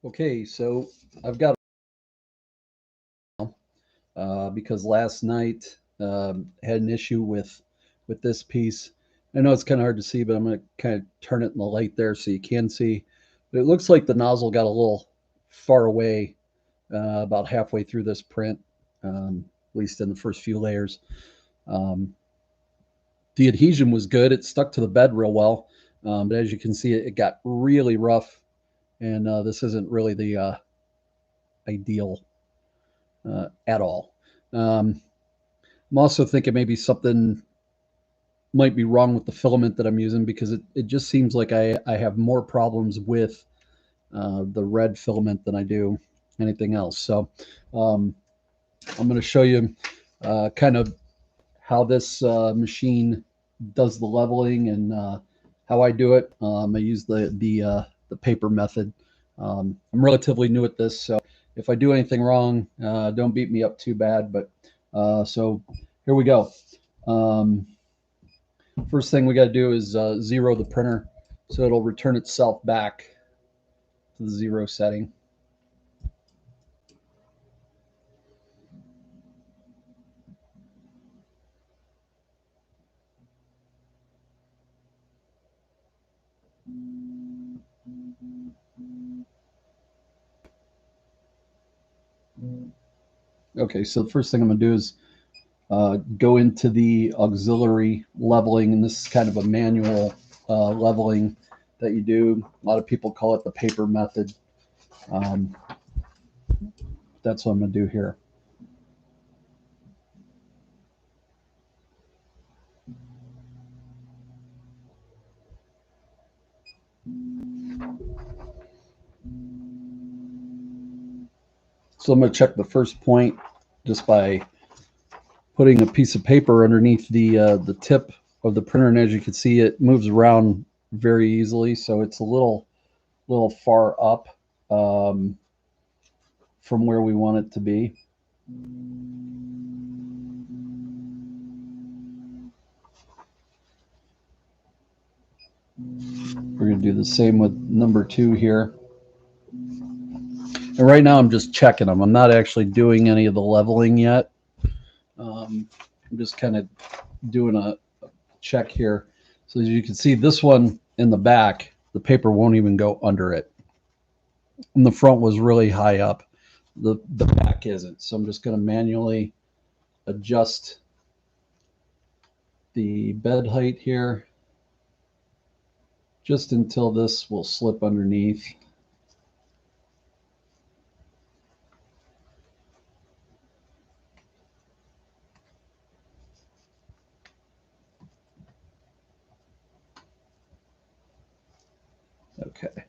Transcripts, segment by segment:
Okay, so I've got because last night had an issue with this piece. I know it's kind of hard to see, but I'm going to kind of turn it in the light there so you can see. But it looks like the nozzle got a little far away about halfway through this print, at least in the first few layers. The adhesion was good. It stuck to the bed real well. But as you can see, it got really rough. And this isn't really the ideal at all. I'm also thinking maybe something might be wrong with the filament that I'm using because it just seems like I have more problems with the red filament than I do anything else. So I'm going to show you kind of how this machine does the leveling and how I do it. I use the paper method. I'm relatively new at this, so if I do anything wrong, don't beat me up too bad. But so here we go. First thing we got to do is zero the printer, so it'll return itself back to the 0 setting. Okay, so the first thing I'm going to do is go into the auxiliary leveling, and this is kind of a manual leveling that you do. A lot of people call it the paper method. That's what I'm going to do here. So I'm going to check the first point just by putting a piece of paper underneath the tip of the printer, and as you can see, it moves around very easily. So it's a little far up from where we want it to be. We're going to do the same with number 2 here. And right now I'm just checking them. I'm not actually doing any of the leveling yet. I'm just kind of doing a check here. So as you can see, this one in the back, the paper won't even go under it. And the front was really high up. The back isn't. So I'm just going to manually adjust the bed height here just until this will slip underneath. Okay.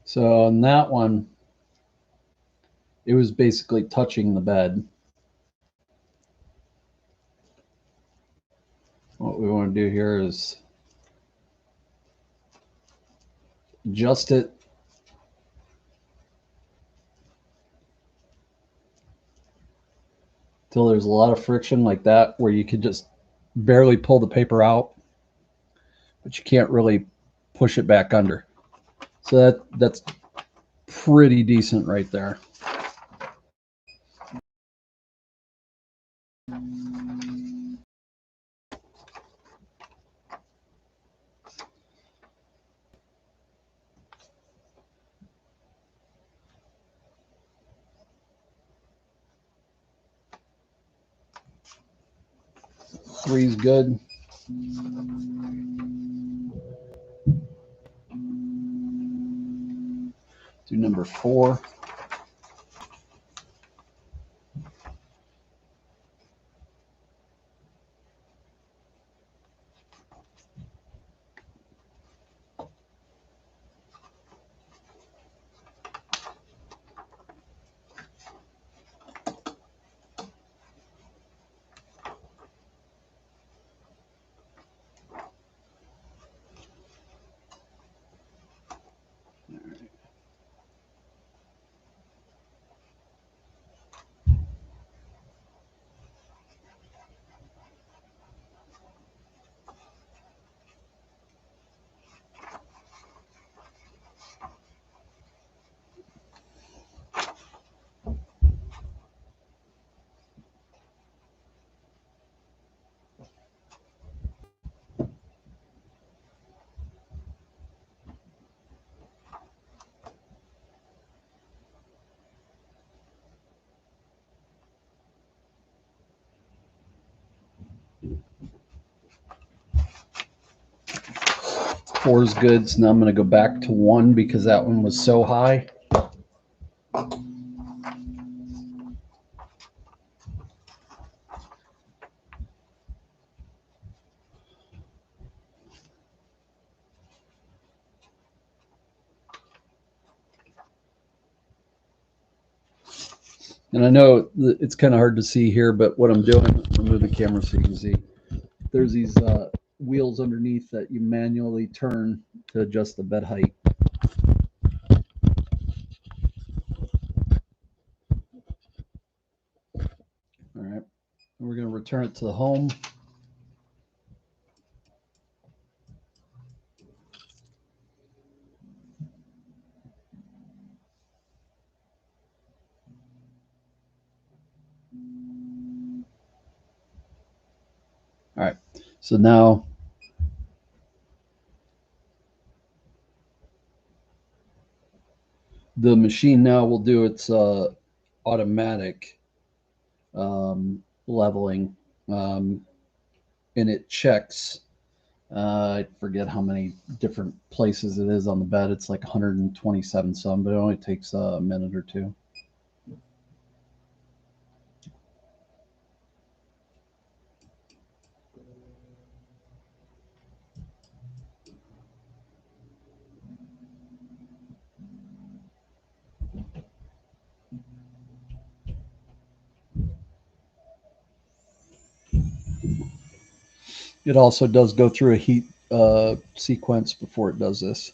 So on that one, it was basically touching the bed. What we want to do here is adjust it till there's a lot of friction like that, where you could just barely pull the paper out, but you can't really push it back under. So that's pretty decent right there. Three's good. Do number 4. 4 is good, so now I'm going to go back to 1 because that one was so high. And I know it's kind of hard to see here, but what I'm doing, I'll move the camera so you can see. There's these wheels underneath that you manually turn to adjust the bed height. All right, and we're going to return it to the home. All right, so now the machine now will do its automatic leveling, and it checks. I forget how many different places it is on the bed. It's like 127 some, but it only takes a minute or two. It also does go through a heat sequence before it does this.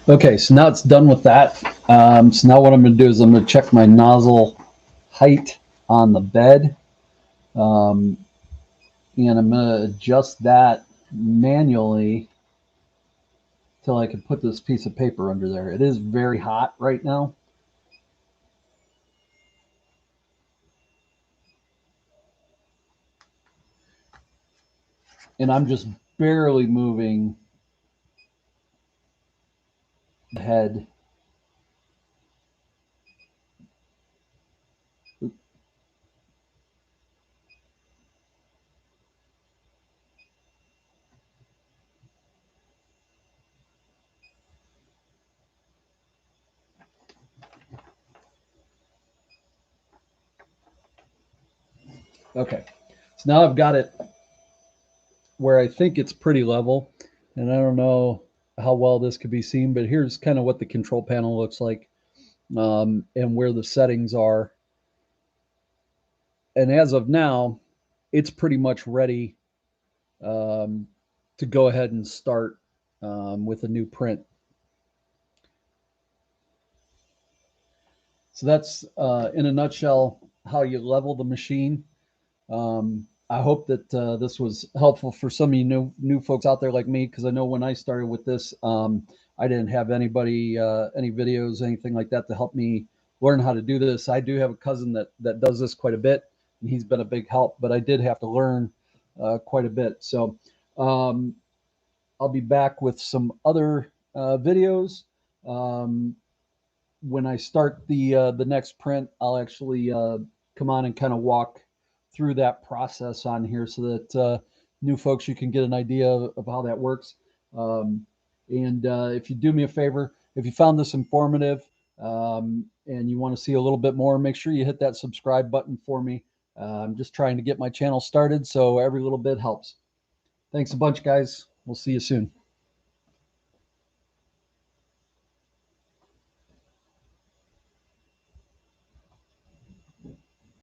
Okay, so now it's done with that. So now what I'm going to do is I'm going to check my nozzle height on the bed. And I'm going to adjust that manually till I can put this piece of paper under there. It is very hot right now. And I'm just barely moving the head. Okay, so now I've got it where I think it's pretty level. And I don't know how well this could be seen, but here's kind of what the control panel looks like, and where the settings are. And as of now, it's pretty much ready um, to go ahead and start with a new print. So that's in a nutshell how you level the machine. I hope that this was helpful for some of you new folks out there like me, because I know when I started with this, I didn't have anybody, any videos, anything like that to help me learn how to do this. I do have a cousin that does this quite a bit, and he's been a big help. But I did have to learn quite a bit. So um, I'll be back with some other videos. Um, when I start the next print, I'll actually come on and kind of walk through that process on here, so that new folks, you can get an idea of how that works. And if you do me a favor, if you found this informative, and you want to see a little bit more, make sure you hit that subscribe button for me. I'm just trying to get my channel started, so every little bit helps. Thanks a bunch, guys. We'll see you soon.